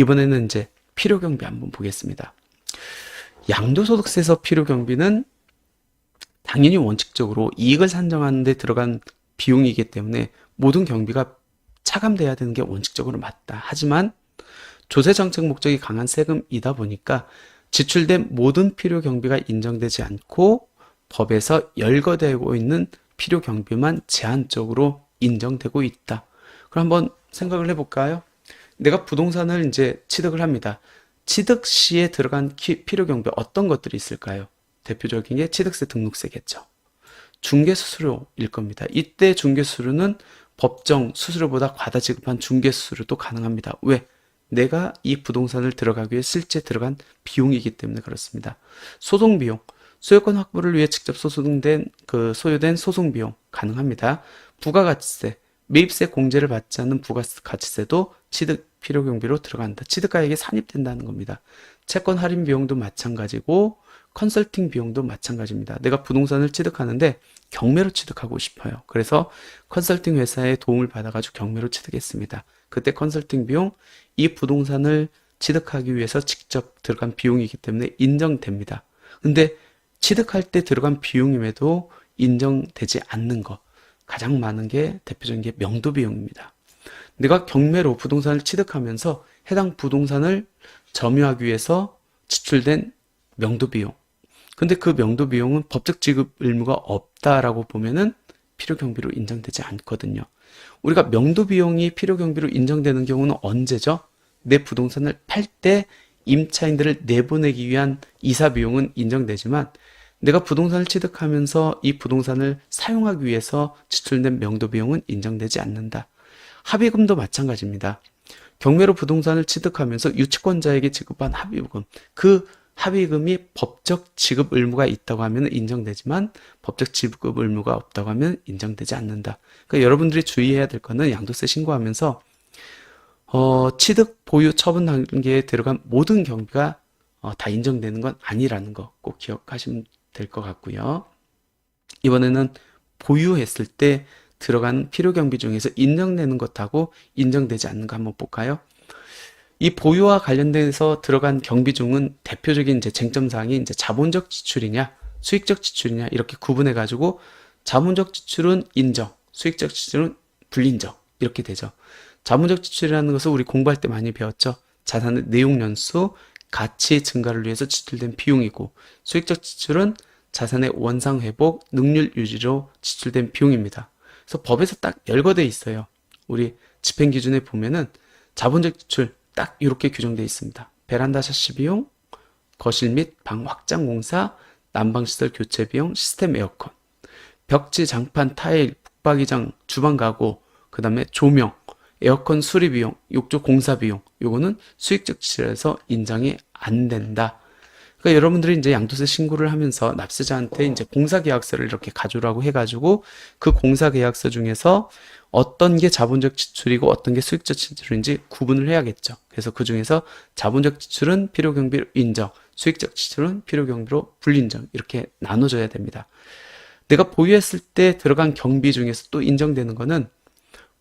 이번에는 이제 필요경비 한번 보겠습니다. 양도소득세에서 필요경비는 당연히 원칙적으로 이익을 산정하는 데 들어간 비용이기 때문에 모든 경비가 차감돼야 되는 게 원칙적으로 맞다. 하지만 조세정책 목적이 강한 세금이다 보니까 지출된 모든 필요경비가 인정되지 않고 법에서 열거되고 있는 필요경비만 제한적으로 인정되고 있다. 그럼 한번 생각을 해볼까요? 내가 부동산을 이제 취득을 합니다. 취득 시에 들어간 필요경비 어떤 것들이 있을까요? 대표적인 게 취득세 등록세겠죠. 중개수수료일 겁니다. 이때 중개수수료는 법정 수수료보다 과다 지급한 중개수수료도 가능합니다. 왜? 내가 이 부동산을 들어가기 위해 실제 들어간 비용이기 때문에 그렇습니다. 소송비용, 소유권 확보를 위해 직접 소유된 소송비용 가능합니다. 부가가치세, 매입세 공제를 받지 않는 부가가치세도 취득 필요경비로 들어간다. 취득가액에 산입된다는 겁니다. 채권 할인 비용도 마찬가지고 컨설팅 비용도 마찬가지입니다. 내가 부동산을 취득하는데 경매로 취득하고 싶어요. 그래서 컨설팅 회사의 도움을 받아가지고 경매로 취득했습니다. 그때 컨설팅 비용, 이 부동산을 취득하기 위해서 직접 들어간 비용이기 때문에 인정됩니다. 근데 취득할 때 들어간 비용임에도 인정되지 않는 거, 가장 많은 게 대표적인 게 명도비용입니다. 내가 경매로 부동산을 취득하면서 해당 부동산을 점유하기 위해서 지출된 명도비용. 근데 그 명도비용은 법적 지급 의무가 없다라고 보면은 필요경비로 인정되지 않거든요. 우리가 명도비용이 필요경비로 인정되는 경우는 언제죠? 내 부동산을 팔 때 임차인들을 내보내기 위한 이사비용은 인정되지만 내가 부동산을 취득하면서 이 부동산을 사용하기 위해서 지출된 명도비용은 인정되지 않는다. 합의금도 마찬가지입니다. 경매로 부동산을 취득하면서 유치권자에게 지급한 합의금, 그 합의금이 법적 지급 의무가 있다고 하면 인정되지만 법적 지급 의무가 없다고 하면 인정되지 않는다. 그러니까 여러분들이 주의해야 될 거는 양도세 신고하면서 취득, 보유, 처분 단계에 들어간 모든 경비가 다 인정되는 건 아니라는 거 꼭 기억하시면 될 것 같고요. 이번에는 보유했을 때 들어간 필요경비 중에서 인정되는 것하고 인정되지 않는 거 한번 볼까요? 이 보유와 관련돼서 들어간 경비 중은 대표적인 이제 쟁점사항이 이제 자본적 지출이냐, 수익적 지출이냐 이렇게 구분해 가지고 자본적 지출은 인정, 수익적 지출은 불인정 이렇게 되죠. 자본적 지출이라는 것을 우리 공부할 때 많이 배웠죠. 자산의 내용 연수, 가치 증가를 위해서 지출된 비용이고 수익적 지출은 자산의 원상 회복, 능률 유지로 지출된 비용입니다. 그래서 법에서 딱 열거돼 있어요. 우리 집행 기준에 보면은 자본적 지출 딱 이렇게 규정되어 있습니다. 베란다 샤시 비용, 거실 및 방 확장 공사, 난방시설 교체 비용, 시스템 에어컨, 벽지, 장판, 타일, 북박이장, 주방 가구, 그 다음에 조명, 에어컨 수리 비용, 욕조 공사 비용, 요거는 수익적 지출에서 인정이 안 된다. 그러니까 여러분들이 이제 양도세 신고를 하면서 납세자한테 이제 공사계약서를 이렇게 가져오라고 해가지고 그 공사계약서 중에서 어떤 게 자본적 지출이고 어떤 게 수익적 지출인지 구분을 해야겠죠. 그래서 그 중에서 자본적 지출은 필요경비로 인정, 수익적 지출은 필요경비로 불인정 이렇게 나눠져야 됩니다. 내가 보유했을 때 들어간 경비 중에서 또 인정되는 거는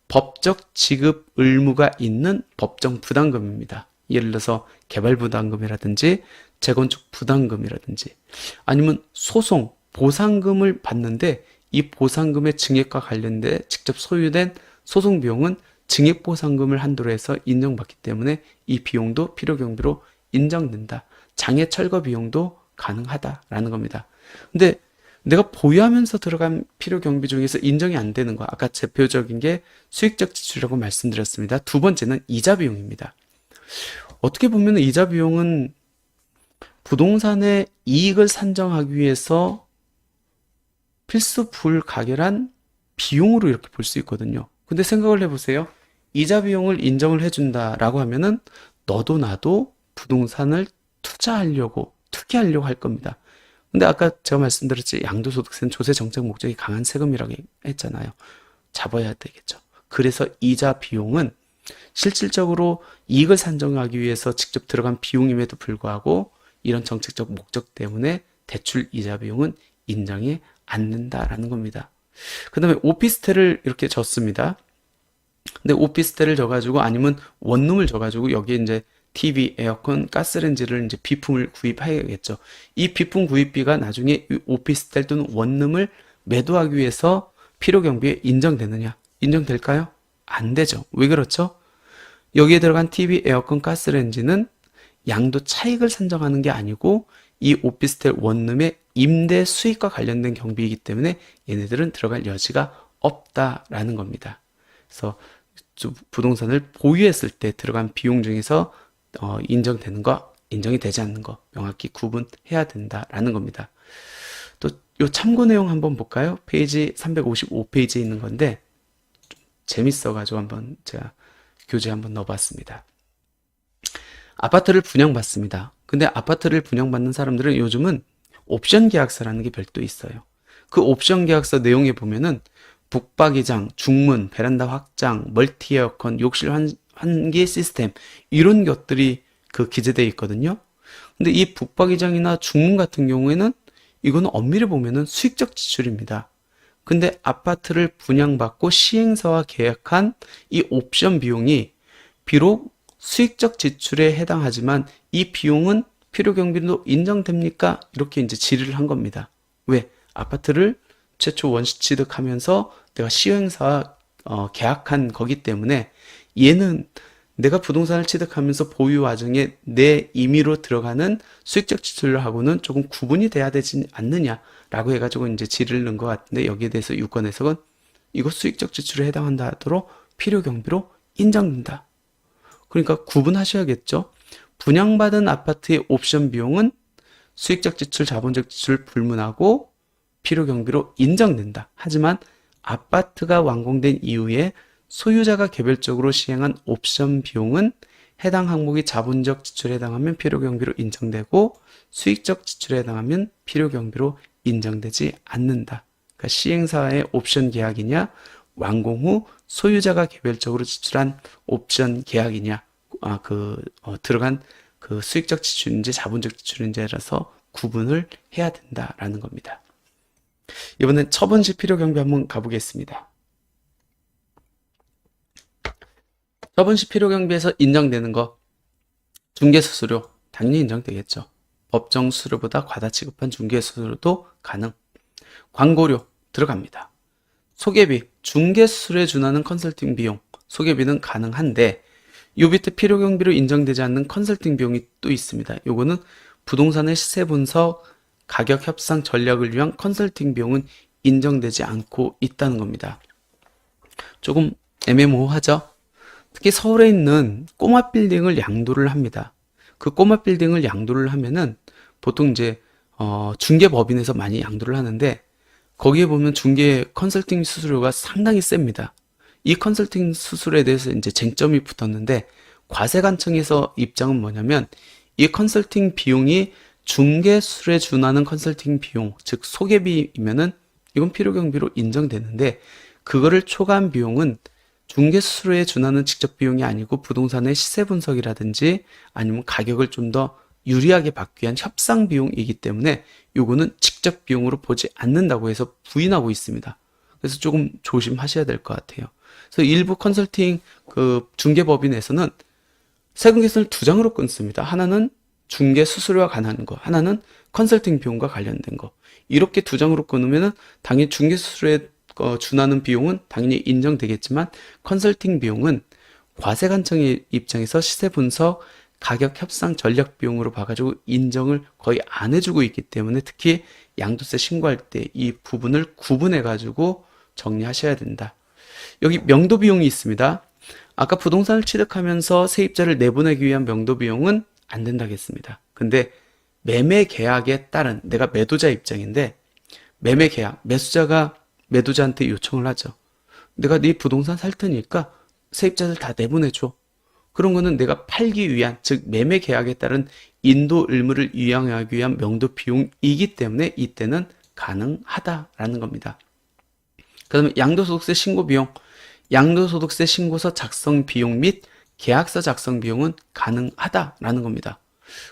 법적 지급 의무가 있는 법정 부담금입니다. 예를 들어서 개발 부담금이라든지 재건축 부담금이라든지 아니면 소송, 보상금을 받는데 이 보상금의 증액과 관련돼 직접 소유된 소송 비용은 증액보상금을 한도로 해서 인정받기 때문에 이 비용도 필요경비로 인정된다. 장애 철거 비용도 가능하다라는 겁니다. 근데 내가 보유하면서 들어간 필요경비 중에서 인정이 안 되는 거 아까 대표적인 게 수익적 지출이라고 말씀드렸습니다. 두 번째는 이자 비용입니다. 어떻게 보면 이자 비용은 부동산의 이익을 산정하기 위해서 필수 불가결한 비용으로 이렇게 볼 수 있거든요. 근데 생각을 해보세요. 이자 비용을 인정을 해준다라고 하면은 너도 나도 부동산을 투기하려고 할 겁니다. 근데 아까 제가 말씀드렸지 양도소득세는 조세 정책 목적이 강한 세금이라고 했잖아요. 잡아야 되겠죠. 그래서 이자 비용은 실질적으로 이익을 산정하기 위해서 직접 들어간 비용임에도 불구하고 이런 정책적 목적 때문에 대출 이자 비용은 인정이 안 된다라는 겁니다. 그 다음에 오피스텔을 이렇게 줬습니다. 근데 오피스텔을 줘가지고 아니면 원룸을 줘가지고 여기에 이제 TV, 에어컨, 가스레인지를 이제 비품을 구입해야겠죠. 이 비품 구입비가 나중에 오피스텔 또는 원룸을 매도하기 위해서 필요 경비에 인정되느냐? 인정될까요? 안 되죠. 왜 그렇죠? 여기에 들어간 TV, 에어컨, 가스레인지는 양도 차익을 산정하는 게 아니고 이 오피스텔 원룸의 임대 수익과 관련된 경비이기 때문에 얘네들은 들어갈 여지가 없다라는 겁니다. 그래서 부동산을 보유했을 때 들어간 비용 중에서 인정되는 거, 인정이 되지 않는 거 명확히 구분해야 된다라는 겁니다. 또 요 참고 내용 한번 볼까요? 페이지 355페이지에 있는 건데 좀 재밌어가지고 한번 제가 교재 한번 넣어봤습니다. 아파트를 분양받습니다. 근데 아파트를 분양받는 사람들은 요즘은 옵션 계약서라는 게 별도 있어요. 그 옵션 계약서 내용에 보면은 북박이장, 중문, 베란다 확장, 멀티 에어컨, 욕실 환기 시스템 이런 것들이 그 기재되어 있거든요. 근데 이 북박이장이나 중문 같은 경우에는 이거는 엄밀히 보면은 수익적 지출입니다. 근데 아파트를 분양받고 시행사와 계약한 이 옵션 비용이 비록 수익적 지출에 해당하지만 이 비용은 필요 경비로 인정됩니까? 이렇게 이제 질의를 한 겁니다. 왜? 아파트를 최초 원시 취득하면서 내가 시행사와 계약한 거기 때문에 얘는 내가 부동산을 취득하면서 보유 과정에 내 임의로 들어가는 수익적 지출하고는 조금 구분이 돼야 되지 않느냐라고 해가지고 이제 질의를 넣은 것 같은데 여기에 대해서 유권 해석은 이거 수익적 지출에 해당한다 하도록 필요 경비로 인정된다. 그러니까 구분하셔야겠죠. 분양받은 아파트의 옵션 비용은 수익적 지출, 자본적 지출 불문하고 필요 경비로 인정된다. 하지만 아파트가 완공된 이후에 소유자가 개별적으로 시행한 옵션 비용은 해당 항목이 자본적 지출에 해당하면 필요 경비로 인정되고 수익적 지출에 해당하면 필요 경비로 인정되지 않는다. 그러니까 시행사의 옵션 계약이냐, 완공 후 소유자가 개별적으로 지출한 옵션 계약이냐, 들어간 그 수익적 지출인지 자본적 지출인지라서 구분을 해야 된다라는 겁니다. 이번엔 처분시 필요 경비 한번 가보겠습니다. 처분시 필요 경비에서 인정되는 거 중개수수료 당연히 인정되겠죠. 법정 수수료보다 과다 취급한 중개수수료도 가능. 광고료 들어갑니다. 소개비, 중개수수료에 준하는 컨설팅 비용, 소개비는 가능한데 요 밑에 필요 경비로 인정되지 않는 컨설팅 비용이 또 있습니다. 요거는 부동산의 시세 분석, 가격 협상 전략을 위한 컨설팅 비용은 인정되지 않고 있다는 겁니다. 조금 애매모호하죠? 특히 서울에 있는 꼬마 빌딩을 양도를 합니다. 그 꼬마 빌딩을 양도를 하면은 보통 이제 중개법인에서 많이 양도를 하는데 거기에 보면 중개 컨설팅 수수료가 상당히 셉니다. 이 컨설팅 수수료에 대해서 이제 쟁점이 붙었는데 과세관청에서 입장은 뭐냐면 이 컨설팅 비용이 중개 수수료에 준하는 컨설팅 비용, 즉 소개비이면은 이건 필요 경비로 인정되는데 그거를 초과한 비용은 중개 수수료에 준하는 직접 비용이 아니고 부동산의 시세 분석이라든지 아니면 가격을 좀 더 유리하게 받기 위한 협상 비용이기 때문에 요거는 직접 비용으로 보지 않는다고 해서 부인하고 있습니다. 그래서 조금 조심하셔야 될 것 같아요. 그래서 일부 컨설팅 그 중개법인에서는 세금 계산을 두 장으로 끊습니다. 하나는 중개 수수료와 관한 거, 하나는 컨설팅 비용과 관련된 거. 이렇게 두 장으로 끊으면은 당연히 중개 수수료에 준하는 비용은 당연히 인정되겠지만 컨설팅 비용은 과세관청의 입장에서 시세 분석, 가격 협상 전략 비용으로 봐가지고 인정을 거의 안 해주고 있기 때문에 특히 양도세 신고할 때 이 부분을 구분해가지고 정리하셔야 된다. 여기 명도 비용이 있습니다. 아까 부동산을 취득하면서 세입자를 내보내기 위한 명도 비용은 안 된다겠습니다. 근데 매매 계약에 따른 내가 매도자 입장인데 매매 계약, 매수자가 매도자한테 요청을 하죠. 내가 네 부동산 살 테니까 세입자들 다 내보내줘. 그런 거는 내가 팔기 위한, 즉 매매 계약에 따른 인도 의무를 이행하기 위한 명도 비용이기 때문에 이때는 가능하다라는 겁니다. 그 다음에 양도소득세 신고 비용, 양도소득세 신고서 작성 비용 및 계약서 작성 비용은 가능하다라는 겁니다.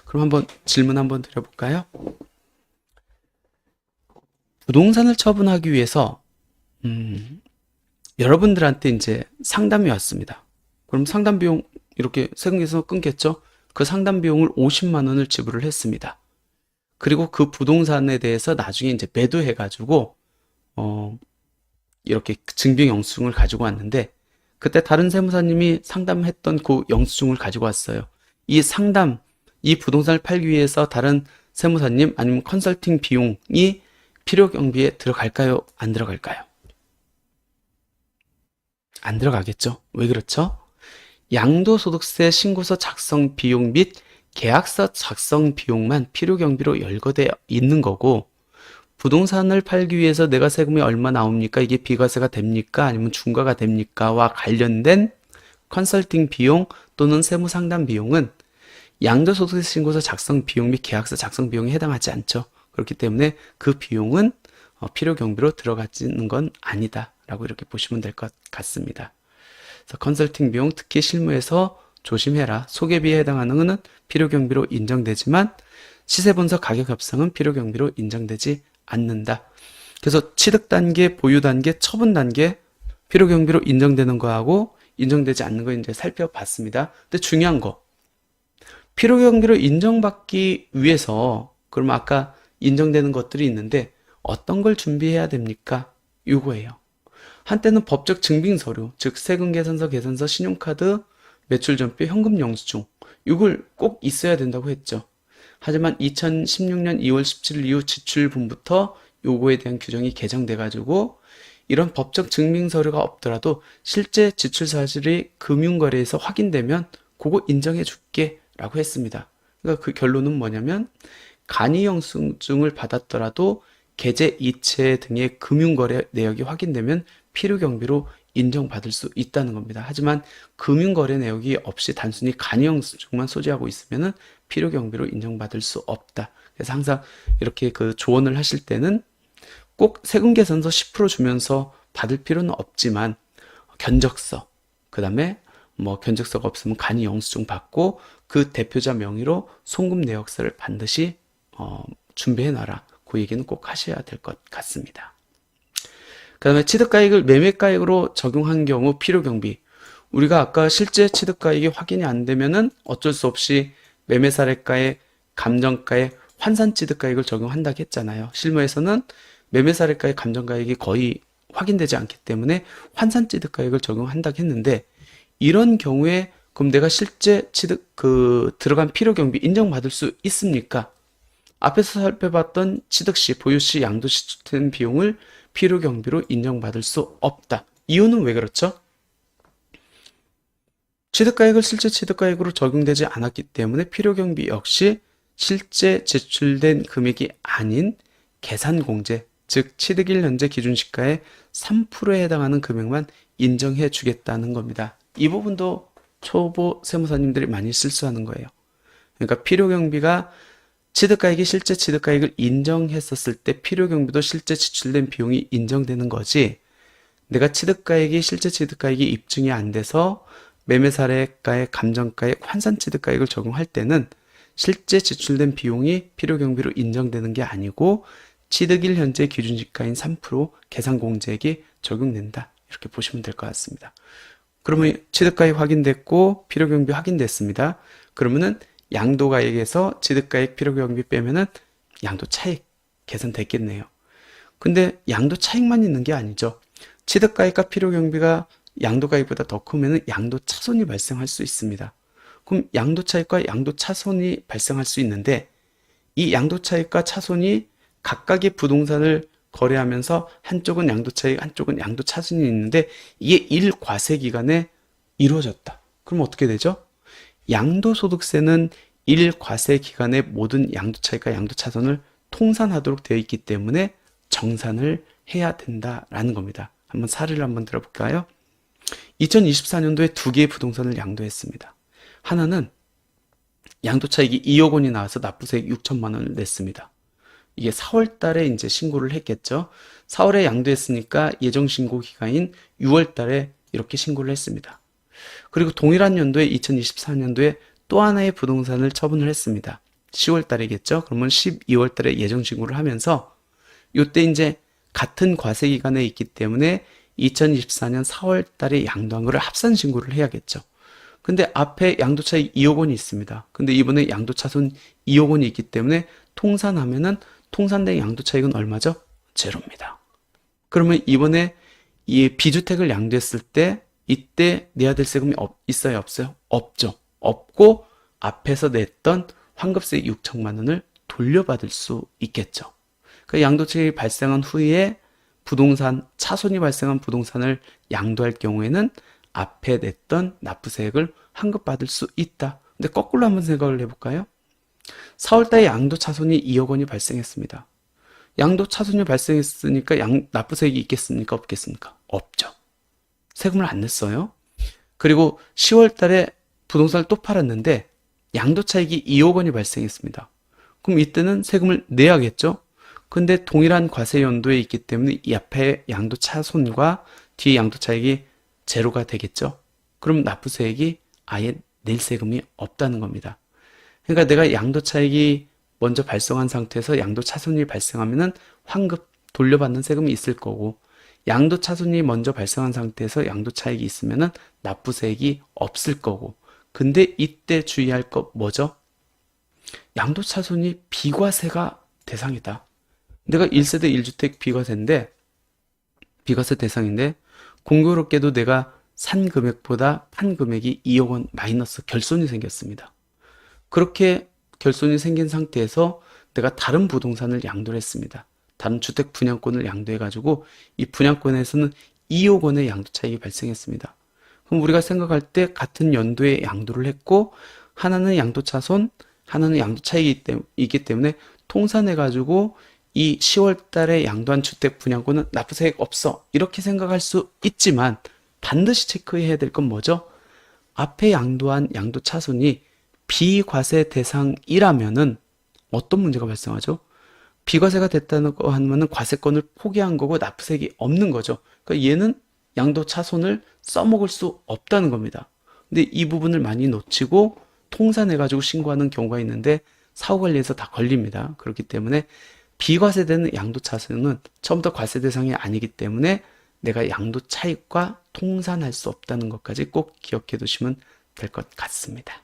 그럼 한번 질문 한번 드려볼까요? 부동산을 처분하기 위해서 여러분들한테 이제 상담이 왔습니다. 그럼 상담 비용 이렇게 세금계에서 끊겠죠? 그 상담 비용을 50만 원을 지불을 했습니다. 그리고 그 부동산에 대해서 나중에 이제 매도해가지고 이렇게 증빙 영수증을 가지고 왔는데 그때 다른 세무사님이 상담했던 그 영수증을 가지고 왔어요. 이 부동산을 팔기 위해서 다른 세무사님 아니면 컨설팅 비용이 필요 경비에 들어갈까요? 안 들어갈까요? 안 들어가겠죠. 왜 그렇죠? 양도소득세 신고서 작성 비용 및 계약서 작성 비용만 필요 경비로 열거되어 있는 거고, 부동산을 팔기 위해서 내가 세금이 얼마 나옵니까? 이게 비과세가 됩니까? 아니면 중과가 됩니까? 와 관련된 컨설팅 비용 또는 세무 상담 비용은 양도소득세 신고서 작성 비용 및 계약서 작성 비용에 해당하지 않죠. 그렇기 때문에 그 비용은 필요 경비로 들어가지는 건 아니다 라고 이렇게 보시면 될 것 같습니다. 그래서 컨설팅 비용, 특히 실무에서 조심해라. 소개비에 해당하는 것은 필요 경비로 인정되지만 시세 분석 가격 협상은 필요 경비로 인정되지 않는다. 그래서 취득 단계, 보유 단계, 처분 단계 필요 경비로 인정되는 거하고 인정되지 않는 거 이제 살펴봤습니다. 근데 중요한 거, 필요 경비로 인정받기 위해서 그러면 아까 인정되는 것들이 있는데 어떤 걸 준비해야 됩니까? 이거예요. 한때는 법적 증빙 서류, 즉 세금 계산서, 계산서, 신용카드, 매출 전표, 현금 영수증 이걸 꼭 있어야 된다고 했죠. 하지만 2016년 2월 17일 이후 지출분부터 요거에 대한 규정이 개정돼 가지고 이런 법적 증빙 서류가 없더라도 실제 지출 사실이 금융거래에서 확인되면 그거 인정해 줄게 라고 했습니다. 그러니까 그 결론은 뭐냐면 간이 영수증을 받았더라도 계좌 이체 등의 금융거래 내역이 확인되면 필요 경비로 인정받을 수 있다는 겁니다. 하지만 금융거래 내역이 없이 단순히 간이 영수증만 소지하고 있으면 필요 경비로 인정받을 수 없다. 그래서 항상 이렇게 그 조언을 하실 때는 꼭 세금 계산서 10% 주면서 받을 필요는 없지만 견적서, 그 다음에 뭐 견적서가 없으면 간이 영수증 받고 그 대표자 명의로 송금 내역서를 반드시 준비해 놔라. 그 얘기는 꼭 하셔야 될 것 같습니다. 그 다음에 취득가액을 매매가액으로 적용한 경우 필요경비. 우리가 아까 실제 취득가액이 확인이 안 되면은 어쩔 수 없이 매매사례가액, 감정가액, 환산취득가액을 적용한다고 했잖아요. 실무에서는 매매사례가액, 감정가액이 거의 확인되지 않기 때문에 환산취득가액을 적용한다고 했는데 이런 경우에 그럼 내가 실제 들어간 필요경비 인정받을 수 있습니까? 앞에서 살펴봤던 취득시, 보유시, 양도시 주된 비용을 필요경비로 인정받을 수 없다. 이유는 왜 그렇죠? 취득가액을 실제 취득가액으로 적용되지 않았기 때문에 필요경비 역시 실제 제출된 금액이 아닌 계산공제, 즉 취득일 현재 기준시가의 3%에 해당하는 금액만 인정해 주겠다는 겁니다. 이 부분도 초보 세무사님들이 많이 실수하는 거예요. 그러니까 필요경비가 취득가액이 실제 취득가액을 인정했었을 때 필요경비도 실제 지출된 비용이 인정되는 거지, 내가 취득가액이 실제 취득가액이 입증이 안 돼서 매매사례가액, 감정가액, 환산취득가액을 적용할 때는 실제 지출된 비용이 필요경비로 인정되는 게 아니고 취득일 현재 기준시가인 3% 계산공제액이 적용된다. 이렇게 보시면 될 것 같습니다. 그러면 취득가액 확인됐고 필요경비 확인됐습니다. 그러면은 양도가액에서 취득가액 필요경비 빼면은 양도차익 계산됐겠네요. 근데 양도차익만 있는 게 아니죠. 취득가액과 필요경비가 양도가액보다 더 크면은 양도차손이 발생할 수 있습니다. 그럼 양도차익과 양도차손이 발생할 수 있는데 이 양도차익과 차손이 각각의 부동산을 거래하면서 한쪽은 양도차익, 한쪽은 양도차손이 있는데 이게 일과세기간에 이루어졌다. 그럼 어떻게 되죠? 양도소득세는 일과세기간에 모든 양도차익과 양도차손을 통산하도록 되어 있기 때문에 정산을 해야 된다라는 겁니다. 한번 사례를 한번 들어볼까요? 2024년도에 두 개의 부동산을 양도했습니다. 하나는 양도차익이 2억 원이 나와서 납부세액 6천만 원을 냈습니다. 이게 4월 달에 이제 신고를 했겠죠. 4월에 양도했으니까 예정 신고 기간인 6월 달에 이렇게 신고를 했습니다. 그리고 동일한 연도에 2024년도에 또 하나의 부동산을 처분을 했습니다. 10월 달이겠죠. 그러면 12월 달에 예정 신고를 하면서 이때 이제 같은 과세 기간에 있기 때문에 2024년 4월 달에 양도한 거를 합산 신고를 해야겠죠. 근데 앞에 양도차익 2억 원이 있습니다. 근데 이번에 양도차손 2억 원이 있기 때문에 통산하면은 통산된 양도차익은 얼마죠? 제로입니다. 그러면 이번에 이 비주택을 양도했을 때 이때 내야 될 세금이 있어요, 없어요? 없죠. 없고 앞에서 냈던 환급세 6천만 원을 돌려받을 수 있겠죠. 그 양도차익이 발생한 후에 부동산, 차손이 발생한 부동산을 양도할 경우에는 앞에 냈던 납부세액을 환급받을 수 있다. 근데 거꾸로 한번 생각을 해볼까요? 4월달에 양도 차손이 2억 원이 발생했습니다. 양도 차손이 발생했으니까 납부세액이 있겠습니까? 없겠습니까? 없죠. 세금을 안 냈어요. 그리고 10월달에 부동산을 또 팔았는데 양도 차익이 2억 원이 발생했습니다. 그럼 이때는 세금을 내야겠죠? 근데 동일한 과세 연도에 있기 때문에 이 앞에 양도 차손과 뒤에 양도 차익이 제로가 되겠죠? 그럼 납부세액이 아예 낼 세금이 없다는 겁니다. 그러니까 내가 양도 차익이 먼저 발생한 상태에서 양도 차손이 발생하면은 환급 돌려받는 세금이 있을 거고, 양도 차손이 먼저 발생한 상태에서 양도 차익이 있으면은 납부세액이 없을 거고. 근데 이때 주의할 것 뭐죠? 양도 차손이 비과세가 대상이다. 내가 1세대 1주택 비과세 대상인데 공교롭게도 내가 산 금액보다 판 금액이 2억 원 마이너스 결손이 생겼습니다. 그렇게 결손이 생긴 상태에서 내가 다른 부동산을 양도를 했습니다. 다른 주택 분양권을 양도해가지고 이 분양권에서는 2억 원의 양도 차익이 발생했습니다. 그럼 우리가 생각할 때 같은 연도에 양도를 했고 하나는 양도 차손, 하나는 양도 차익이기 때문에 통산해가지고 이 10월 달에 양도한 주택 분양권은 납부세액 없어. 이렇게 생각할 수 있지만 반드시 체크해야 될 건 뭐죠? 앞에 양도한 양도 차손이 비과세 대상이라면은 어떤 문제가 발생하죠? 비과세가 됐다는 거 하면은 과세권을 포기한 거고 납부세액이 없는 거죠. 그러니까 얘는 양도 차손을 써먹을 수 없다는 겁니다. 근데 이 부분을 많이 놓치고 통산해가지고 신고하는 경우가 있는데 사후관리에서 다 걸립니다. 그렇기 때문에 비과세되는 양도 차손은 처음부터 과세 대상이 아니기 때문에 내가 양도 차익과 통산할 수 없다는 것까지 꼭 기억해 두시면 될 것 같습니다.